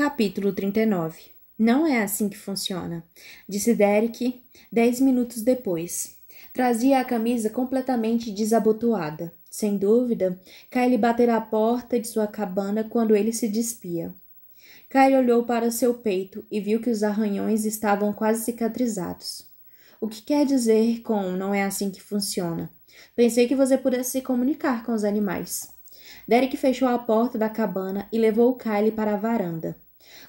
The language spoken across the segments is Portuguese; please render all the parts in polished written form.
Capítulo 39. Não é assim que funciona, disse Derek 10 minutos depois. Trazia a camisa completamente desabotoada. Sem dúvida, Kyle batera a porta de sua cabana quando ele se despia. Kyle olhou para seu peito e viu que os arranhões estavam quase cicatrizados. O que quer dizer com não é assim que funciona? Pensei que você pudesse se comunicar com os animais. Derek fechou a porta da cabana e levou Kyle para a varanda,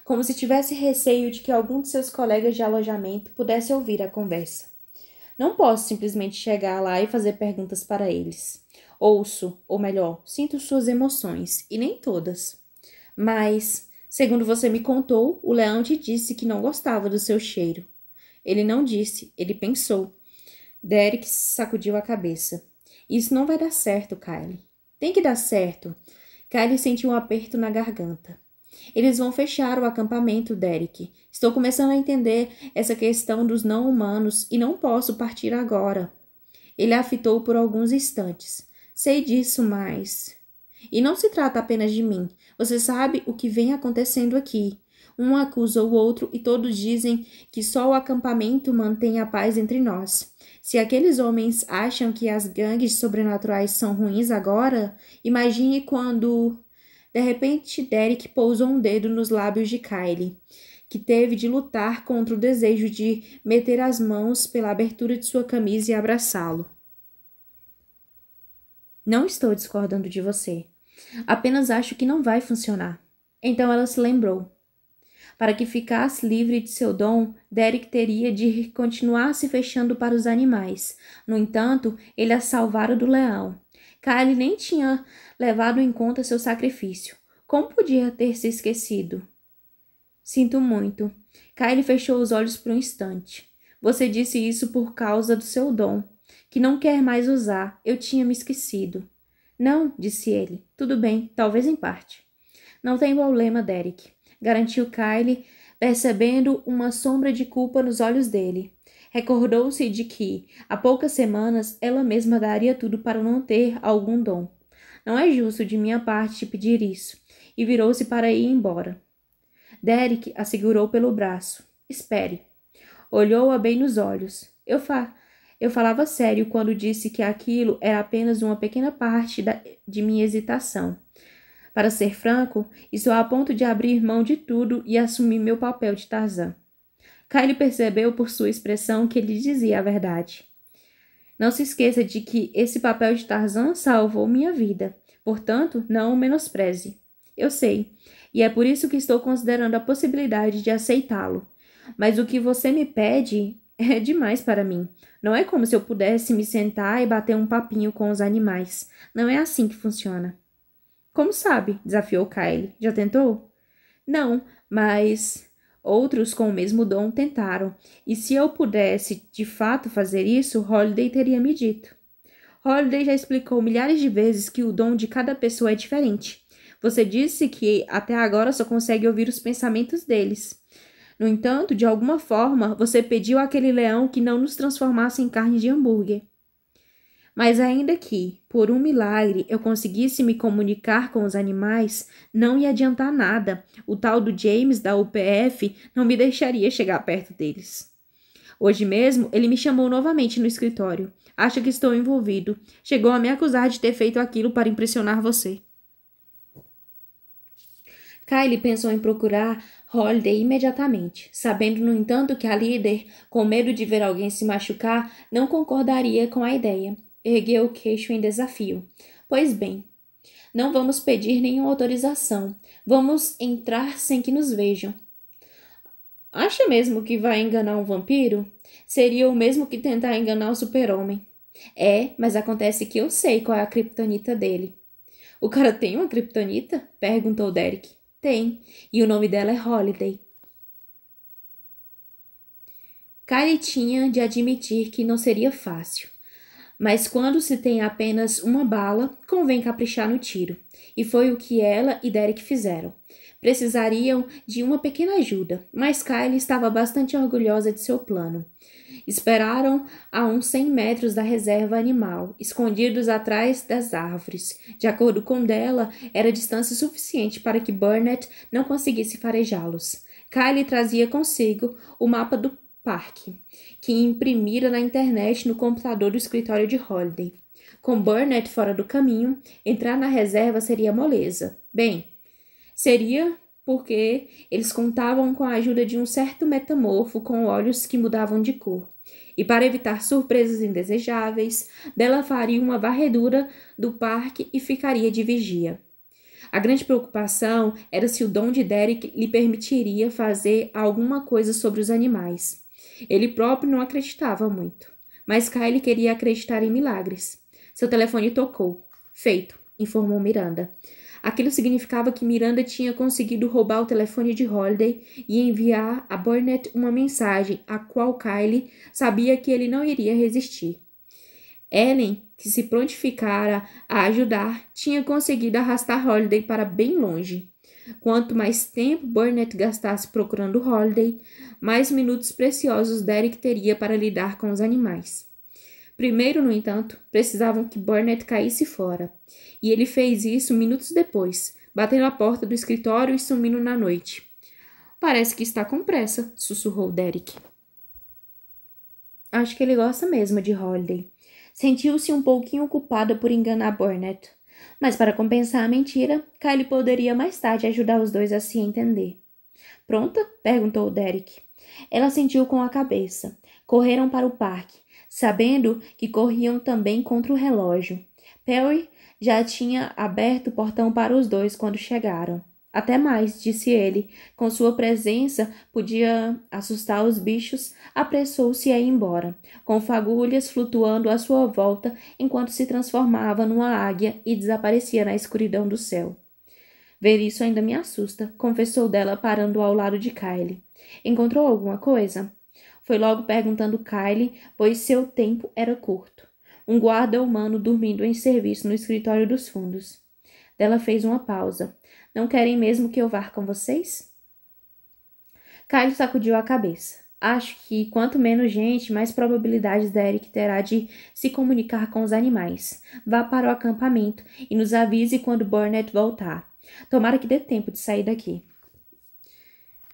como se tivesse receio de que algum de seus colegas de alojamento pudesse ouvir a conversa. Não posso simplesmente chegar lá e fazer perguntas para eles. Ouço, ou melhor, sinto suas emoções, e nem todas. Mas, segundo você me contou, o leão te disse que não gostava do seu cheiro. Ele não disse, ele pensou. Derek sacudiu a cabeça. Isso não vai dar certo, Kyle. Tem que dar certo. Kyle sentiu um aperto na garganta. Eles vão fechar o acampamento, Derek. Estou começando a entender essa questão dos não-humanos e não posso partir agora. Ele a fitou por alguns instantes. Sei disso, mas... E não se trata apenas de mim. Você sabe o que vem acontecendo aqui. Um acusa o outro e todos dizem que só o acampamento mantém a paz entre nós. Se aqueles homens acham que as gangues sobrenaturais são ruins agora, imagine quando... De repente, Derek pousou um dedo nos lábios de Kyle, que teve de lutar contra o desejo de meter as mãos pela abertura de sua camisa e abraçá-lo. Não estou discordando de você. Apenas acho que não vai funcionar. Então ela se lembrou. Para que ficasse livre de seu dom, Derek teria de continuar se fechando para os animais. No entanto, ele a salvara do leão. Kyle nem tinha levado em conta seu sacrifício. Como podia ter se esquecido? Sinto muito. Kyle fechou os olhos por um instante. Você disse isso por causa do seu dom, que não quer mais usar. Eu tinha me esquecido. Não, disse ele. Tudo bem, talvez em parte. Não tem problema, Derek, garantiu Kyle, percebendo uma sombra de culpa nos olhos dele. Recordou-se de que, há poucas semanas, ela mesma daria tudo para não ter algum dom. Não é justo de minha parte te pedir isso. E virou-se para ir embora. Derek a segurou pelo braço. Espere. Olhou-a bem nos olhos. Eu falava sério quando disse que aquilo era apenas uma pequena parte de minha hesitação. Para ser franco, estou a ponto de abrir mão de tudo e assumir meu papel de Tarzan. Kyle percebeu por sua expressão que ele dizia a verdade. Não se esqueça de que esse papel de Tarzan salvou minha vida. Portanto, não o menospreze. Eu sei, e é por isso que estou considerando a possibilidade de aceitá-lo. Mas o que você me pede é demais para mim. Não é como se eu pudesse me sentar e bater um papinho com os animais. Não é assim que funciona. Como sabe? Desafiou Kyle. Já tentou? Não, mas outros com o mesmo dom tentaram. E se eu pudesse de fato fazer isso, Holiday teria me dito. Holiday já explicou milhares de vezes que o dom de cada pessoa é diferente. Você disse que até agora só consegue ouvir os pensamentos deles. No entanto, de alguma forma, você pediu àquele leão que não nos transformasse em carne de hambúrguer. Mas ainda que, por um milagre, eu conseguisse me comunicar com os animais, não ia adiantar nada. O tal do James da UPF não me deixaria chegar perto deles. Hoje mesmo, ele me chamou novamente no escritório. Acha que estou envolvido. Chegou a me acusar de ter feito aquilo para impressionar você. Kyle pensou em procurar Holiday imediatamente, sabendo, no entanto, que a líder, com medo de ver alguém se machucar, não concordaria com a ideia. Ergueu o queixo em desafio. Pois bem, não vamos pedir nenhuma autorização. Vamos entrar sem que nos vejam. Acha mesmo que vai enganar um vampiro? Seria o mesmo que tentar enganar o super-homem. É, mas acontece que eu sei qual é a criptonita dele. O cara tem uma criptonita? Perguntou Derek. Tem, e o nome dela é Holiday. Kylie tinha de admitir que não seria fácil. Mas quando se tem apenas uma bala, convém caprichar no tiro. E foi o que ela e Derek fizeram. Precisariam de uma pequena ajuda, mas Kylie estava bastante orgulhosa de seu plano. Esperaram a uns 100 metros da reserva animal, escondidos atrás das árvores. De acordo com Della, era distância suficiente para que Burnett não conseguisse farejá-los. Kylie trazia consigo o mapa do parque, que imprimira na internet no computador do escritório de Holiday. Com Burnett fora do caminho, entrar na reserva seria moleza. Bem, seria porque eles contavam com a ajuda de um certo metamorfo com olhos que mudavam de cor. E para evitar surpresas indesejáveis, Della faria uma varredura do parque e ficaria de vigia. A grande preocupação era se o dom de Derek lhe permitiria fazer alguma coisa sobre os animais. Ele próprio não acreditava muito, mas Kylie queria acreditar em milagres. Seu telefone tocou. Feito, informou Miranda. Aquilo significava que Miranda tinha conseguido roubar o telefone de Holiday e enviar a Burnett uma mensagem, a qual Kylie sabia que ele não iria resistir. Ellen, que se prontificara a ajudar, tinha conseguido arrastar Holiday para bem longe. Quanto mais tempo Burnett gastasse procurando Holiday, mais minutos preciosos Derek teria para lidar com os animais. Primeiro, no entanto, precisavam que Burnett caísse fora, e ele fez isso minutos depois, batendo a porta do escritório e sumindo na noite. Parece que está com pressa, sussurrou Derek. Acho que ele gosta mesmo de Holiday. Sentiu-se um pouquinho culpada por enganar Burnett, mas para compensar a mentira, Kylie poderia mais tarde ajudar os dois a se entender. Pronta? Perguntou Derek. Ela sentiu com a cabeça. Correram para o parque, sabendo que corriam também contra o relógio. Perry já tinha aberto o portão para os dois quando chegaram. Até mais, disse ele. Com sua presença podia assustar os bichos, apressou-se a ir embora, com fagulhas flutuando à sua volta enquanto se transformava numa águia e desaparecia na escuridão do céu. Ver isso ainda me assusta, confessou Della parando ao lado de Kylie. Encontrou alguma coisa? Foi logo perguntando Kylie, pois seu tempo era curto. Um guarda humano dormindo em serviço no escritório dos fundos. Della fez uma pausa. Não querem mesmo que eu vá com vocês? Kylie sacudiu a cabeça. Acho que quanto menos gente, mais probabilidades Derek terá de se comunicar com os animais. Vá para o acampamento e nos avise quando Burnett voltar. Tomara que dê tempo de sair daqui.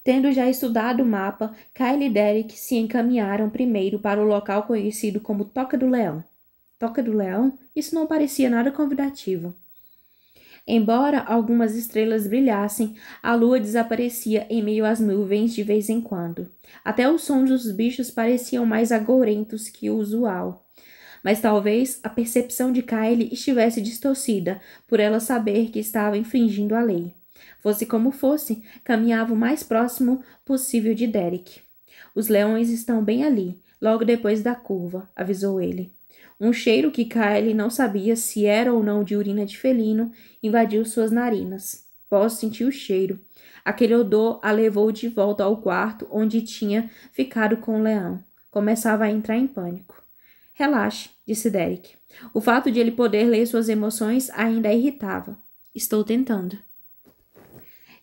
Tendo já estudado o mapa, Kylie e Derek se encaminharam primeiro para o local conhecido como Toca do Leão. Toca do Leão? Isso não parecia nada convidativo. Embora algumas estrelas brilhassem, a lua desaparecia em meio às nuvens de vez em quando. Até os sons dos bichos pareciam mais agourentos que o usual. Mas talvez a percepção de Kylie estivesse distorcida, por ela saber que estava infringindo a lei. Fosse como fosse, caminhava o mais próximo possível de Derek. Os leões estão bem ali, logo depois da curva, avisou ele. Um cheiro que Kylie não sabia se era ou não de urina de felino invadiu suas narinas. Posso sentir o cheiro. Aquele odor a levou de volta ao quarto onde tinha ficado com o leão. Começava a entrar em pânico. Relaxe, disse Derek. O fato de ele poder ler suas emoções ainda a irritava. Estou tentando.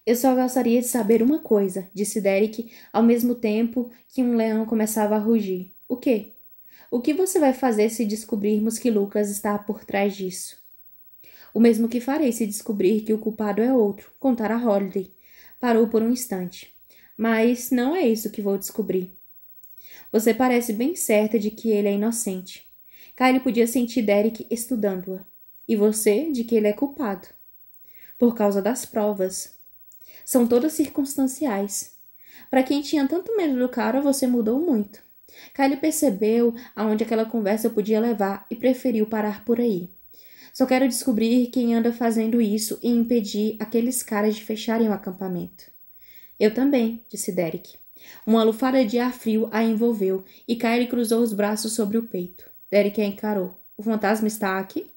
Eu só gostaria de saber uma coisa, disse Derek, ao mesmo tempo que um leão começava a rugir. O quê? O que você vai fazer se descobrirmos que Lucas está por trás disso? O mesmo que farei se descobrir que o culpado é outro, contar a Holiday. Parou por um instante. Mas não é isso que vou descobrir. Você parece bem certa de que ele é inocente. Kylie podia sentir Derek estudando-a. E você de que ele é culpado. Por causa das provas. São todas circunstanciais. Para quem tinha tanto medo do cara, você mudou muito. Kylie percebeu aonde aquela conversa podia levar e preferiu parar por aí. Só quero descobrir quem anda fazendo isso e impedir aqueles caras de fecharem o acampamento. Eu também, disse Derek. Uma lufada de ar frio a envolveu e Kylie cruzou os braços sobre o peito. Derek a encarou. O fantasma está aqui?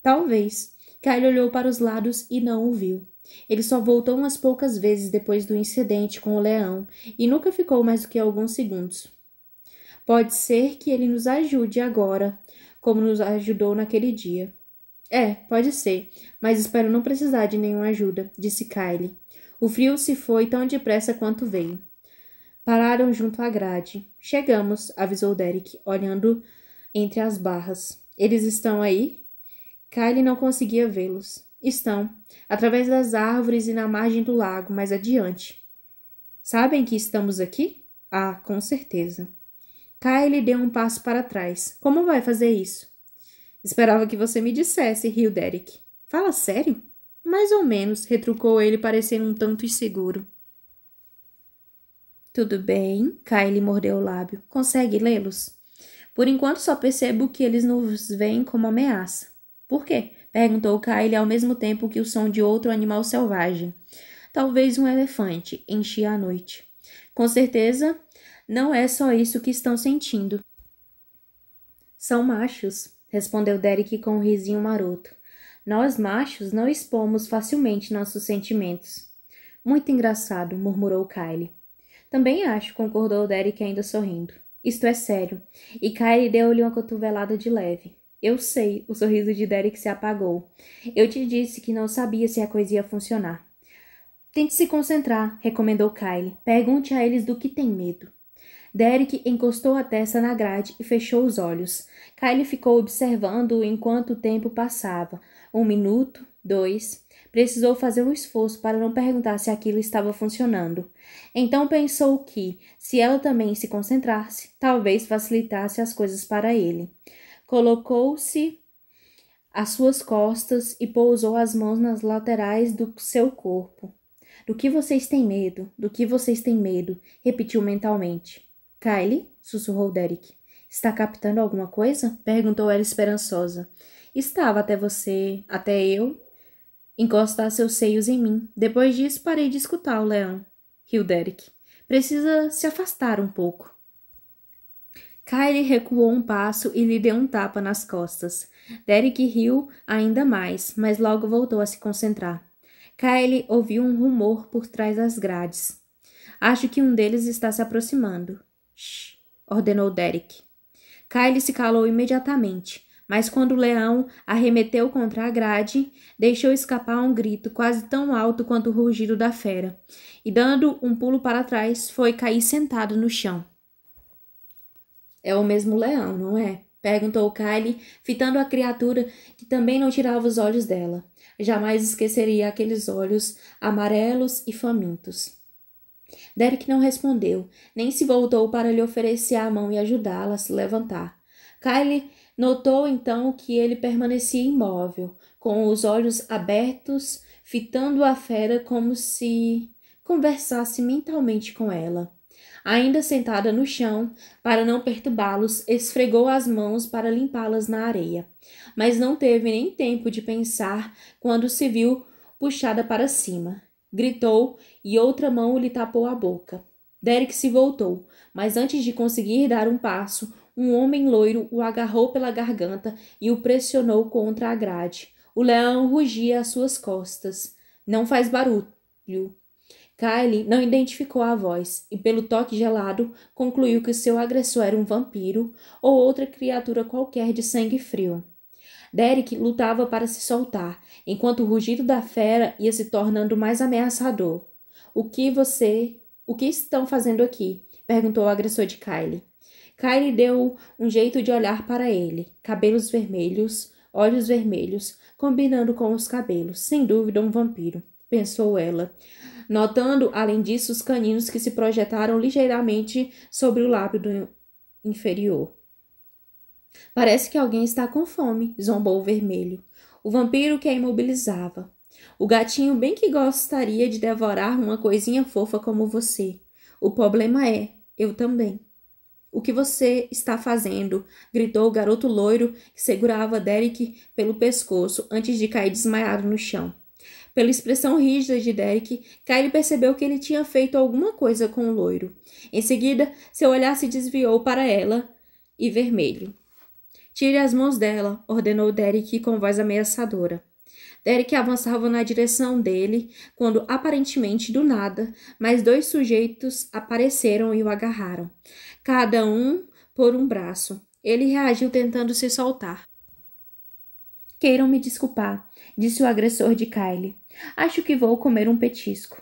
Talvez. Kylie olhou para os lados e não o viu. Ele só voltou umas poucas vezes depois do incidente com o leão e nunca ficou mais do que alguns segundos. Pode ser que ele nos ajude agora, como nos ajudou naquele dia. Pode ser, mas espero não precisar de nenhuma ajuda, disse Kylie. O frio se foi tão depressa quanto veio. Pararam junto à grade. Chegamos, avisou Derek, olhando entre as barras. Eles estão aí? Kylie não conseguia vê-los. Estão, através das árvores e na margem do lago, mais adiante. Sabem que estamos aqui? Ah, com certeza. Kylie deu um passo para trás. Como vai fazer isso? Esperava que você me dissesse, riu Derek. Fala sério? Mais ou menos, retrucou ele, parecendo um tanto inseguro. Tudo bem, Kylie mordeu o lábio. Consegue lê-los? Por enquanto só percebo que eles nos veem como ameaça. Por quê? Perguntou Kylie ao mesmo tempo que o som de outro animal selvagem. Talvez um elefante enchia a noite. Com certeza, não é só isso que estão sentindo. São machos, respondeu Derek com um risinho maroto. Nós, machos, não expomos facilmente nossos sentimentos. Muito engraçado, murmurou Kylie. Também acho, concordou Derek ainda sorrindo. Isto é sério. E Kylie deu-lhe uma cotovelada de leve. Eu sei, o sorriso de Derek se apagou. Eu te disse que não sabia se a coisa ia funcionar. Tente se concentrar, recomendou Kylie. Pergunte a eles do que tem medo. Derek encostou a testa na grade e fechou os olhos. Kylie ficou observando-o enquanto o tempo passava. 1 minuto, 2. Precisou fazer um esforço para não perguntar se aquilo estava funcionando. Então pensou que, se ela também se concentrasse, talvez facilitasse as coisas para ele. Colocou-se às suas costas e pousou as mãos nas laterais do seu corpo. Do que vocês têm medo? Do que vocês têm medo? Repetiu mentalmente. Kylie? Sussurrou Derek. Está captando alguma coisa? Perguntou ela esperançosa. Estava até eu, encostar seus seios em mim. Depois disso, parei de escutar o leão. Riu Derek. Precisa se afastar um pouco. Kylie recuou um passo e lhe deu um tapa nas costas. Derek riu ainda mais, mas logo voltou a se concentrar. Kylie ouviu um rumor por trás das grades. Acho que um deles está se aproximando. Shh, ordenou Derek. Kylie se calou imediatamente, mas quando o leão arremeteu contra a grade, deixou escapar um grito quase tão alto quanto o rugido da fera, e dando um pulo para trás, foi cair sentado no chão. É o mesmo leão, não é? Perguntou Kylie, fitando a criatura que também não tirava os olhos dela. Jamais esqueceria aqueles olhos amarelos e famintos. Derek não respondeu, nem se voltou para lhe oferecer a mão e ajudá-la a se levantar. Kylie notou então que ele permanecia imóvel, com os olhos abertos, fitando a fera como se conversasse mentalmente com ela. Ainda sentada no chão, para não perturbá-los, esfregou as mãos para limpá-las na areia. Mas não teve nem tempo de pensar quando se viu puxada para cima. Gritou e outra mão lhe tapou a boca. Derek se voltou, mas antes de conseguir dar um passo, um homem loiro o agarrou pela garganta e o pressionou contra a grade. O leão rugia às suas costas. Não faz barulho. Kylie não identificou a voz e, pelo toque gelado, concluiu que seu agressor era um vampiro ou outra criatura qualquer de sangue frio. Derek lutava para se soltar, enquanto o rugido da fera ia se tornando mais ameaçador. O que estão fazendo aqui? Perguntou o agressor de Kylie. Kylie deu um jeito de olhar para ele. Cabelos vermelhos, olhos vermelhos, combinando com os cabelos. Sem dúvida um vampiro, pensou ela, notando, além disso, os caninos que se projetaram ligeiramente sobre o lábio inferior. Parece que alguém está com fome, zombou o vermelho. O vampiro que a imobilizava. O gatinho bem que gostaria de devorar uma coisinha fofa como você. O problema é, eu também. O que você está fazendo? Gritou o garoto loiro que segurava Derek pelo pescoço antes de cair desmaiado no chão. Pela expressão rígida de Derek, Kylie percebeu que ele tinha feito alguma coisa com o loiro. Em seguida, seu olhar se desviou para ela e vermelho. Tire as mãos dela, ordenou Derek com voz ameaçadora. Derek avançava na direção dele, quando, aparentemente do nada, mais 2 sujeitos apareceram e o agarraram, cada um por um braço. Ele reagiu tentando se soltar. Queiram me desculpar, disse o agressor de Kylie. Acho que vou comer um petisco.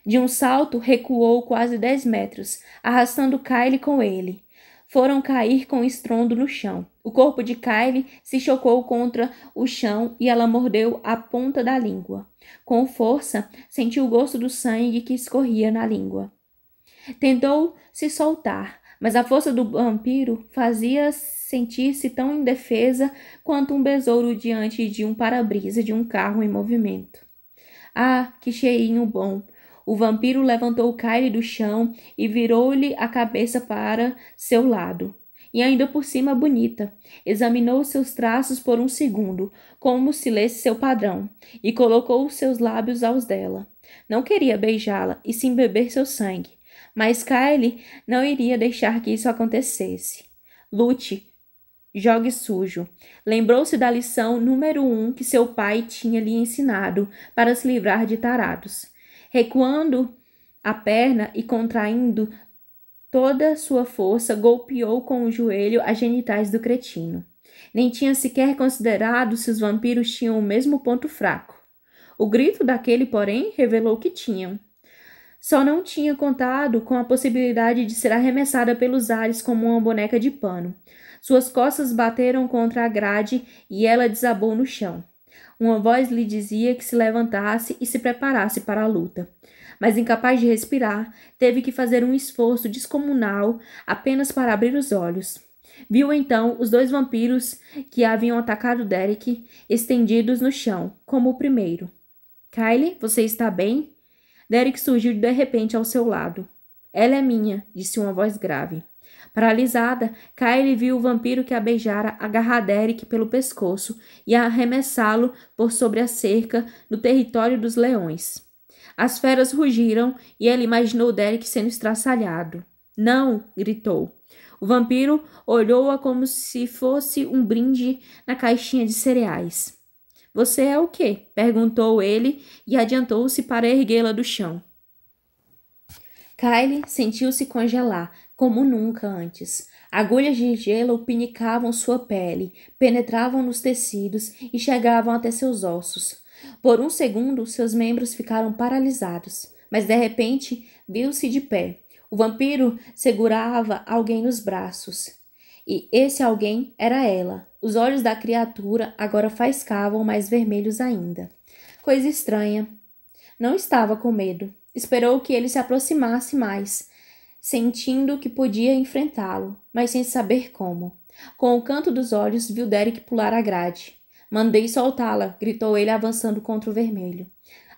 De um salto, recuou quase 10 metros, arrastando Kylie com ele. Foram cair com estrondo no chão. O corpo de Kylie se chocou contra o chão e ela mordeu a ponta da língua. Com força, sentiu o gosto do sangue que escorria na língua. Tentou se soltar, mas a força do vampiro fazia sentir-se tão indefesa quanto um besouro diante de um para-brisa de um carro em movimento. Ah, que cheirinho bom! O vampiro levantou Kylie do chão e virou-lhe a cabeça para seu lado. E ainda por cima bonita. Examinou seus traços por um segundo, como se lesse seu padrão, e colocou seus lábios aos dela. Não queria beijá-la, e sim beber seu sangue. Mas Kylie não iria deixar que isso acontecesse. Lute. Jogue sujo. Lembrou-se da lição número 1 que seu pai tinha lhe ensinado para se livrar de tarados. Recuando a perna e contraindo toda sua força, golpeou com o joelho as genitais do cretino. Nem tinha sequer considerado se os vampiros tinham o mesmo ponto fraco. O grito daquele, porém, revelou que tinham. Só não tinha contado com a possibilidade de ser arremessada pelos ares como uma boneca de pano. Suas costas bateram contra a grade e ela desabou no chão. Uma voz lhe dizia que se levantasse e se preparasse para a luta. Mas incapaz de respirar, teve que fazer um esforço descomunal apenas para abrir os olhos. Viu então os 2 vampiros que haviam atacado Derek estendidos no chão, como o primeiro. Kylie, você está bem? Derek surgiu de repente ao seu lado. Ela é minha, disse uma voz grave. Paralisada, Kylie viu o vampiro que a beijara agarrar Derek pelo pescoço e arremessá-lo por sobre a cerca no território dos leões. As feras rugiram e ela imaginou Derek sendo estraçalhado. Não! Gritou. O vampiro olhou-a como se fosse um brinde na caixinha de cereais. Você é o quê? Perguntou ele e adiantou-se para erguê-la do chão. Kylie sentiu-se congelar, como nunca antes. Agulhas de gelo pinicavam sua pele, penetravam nos tecidos e chegavam até seus ossos. Por um segundo, seus membros ficaram paralisados, mas de repente viu-se de pé. O vampiro segurava alguém nos braços. E esse alguém era ela. Os olhos da criatura agora faiscavam mais vermelhos ainda. Coisa estranha. Não estava com medo. Esperou que ele se aproximasse mais, sentindo que podia enfrentá-lo, mas sem saber como. Com o canto dos olhos, viu Derek pular a grade. Mandei soltá-la, gritou ele avançando contra o vermelho.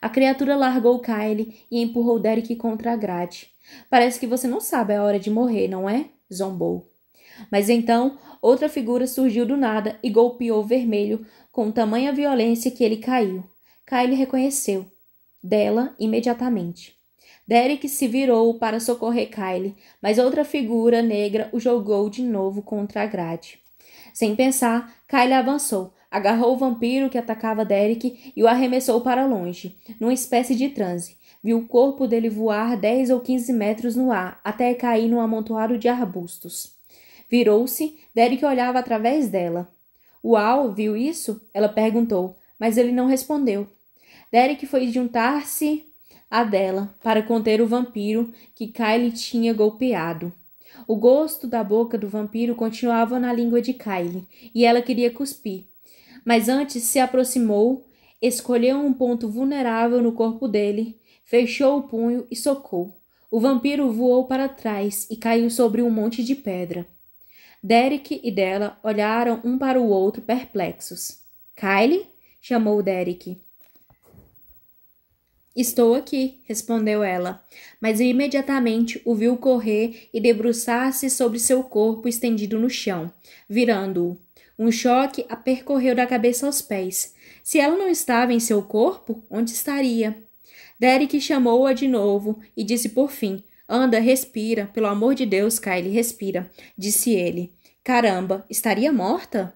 A criatura largou Kylie e empurrou Derek contra a grade. Parece que você não sabe a hora de morrer, não é? Zombou. Mas então, outra figura surgiu do nada e golpeou o vermelho com tamanha violência que ele caiu. Kylie reconheceu dela imediatamente. Derek se virou para socorrer Kylie, mas outra figura negra o jogou de novo contra a grade. Sem pensar, Kylie avançou, agarrou o vampiro que atacava Derek e o arremessou para longe, numa espécie de transe. Viu o corpo dele voar 10 ou 15 metros no ar, até cair num amontoado de arbustos. Virou-se, Derek olhava através dela. Uau, viu isso? Ela perguntou, mas ele não respondeu. Derek foi juntar-se a dela para conter o vampiro que Kylie tinha golpeado. O gosto da boca do vampiro continuava na língua de Kylie e ela queria cuspir. Mas antes se aproximou, escolheu um ponto vulnerável no corpo dele, fechou o punho e socou. O vampiro voou para trás e caiu sobre um monte de pedra. Derek e dela olharam um para o outro perplexos. Kylie? Chamou Derek. Estou aqui, respondeu ela, mas imediatamente o viu correr e debruçar-se sobre seu corpo estendido no chão, virando-o. Um choque a percorreu da cabeça aos pés. Se ela não estava em seu corpo, onde estaria? Derek chamou-a de novo e disse por fim, anda, respira, pelo amor de Deus, Kylie, respira, disse ele. Caramba, estaria morta?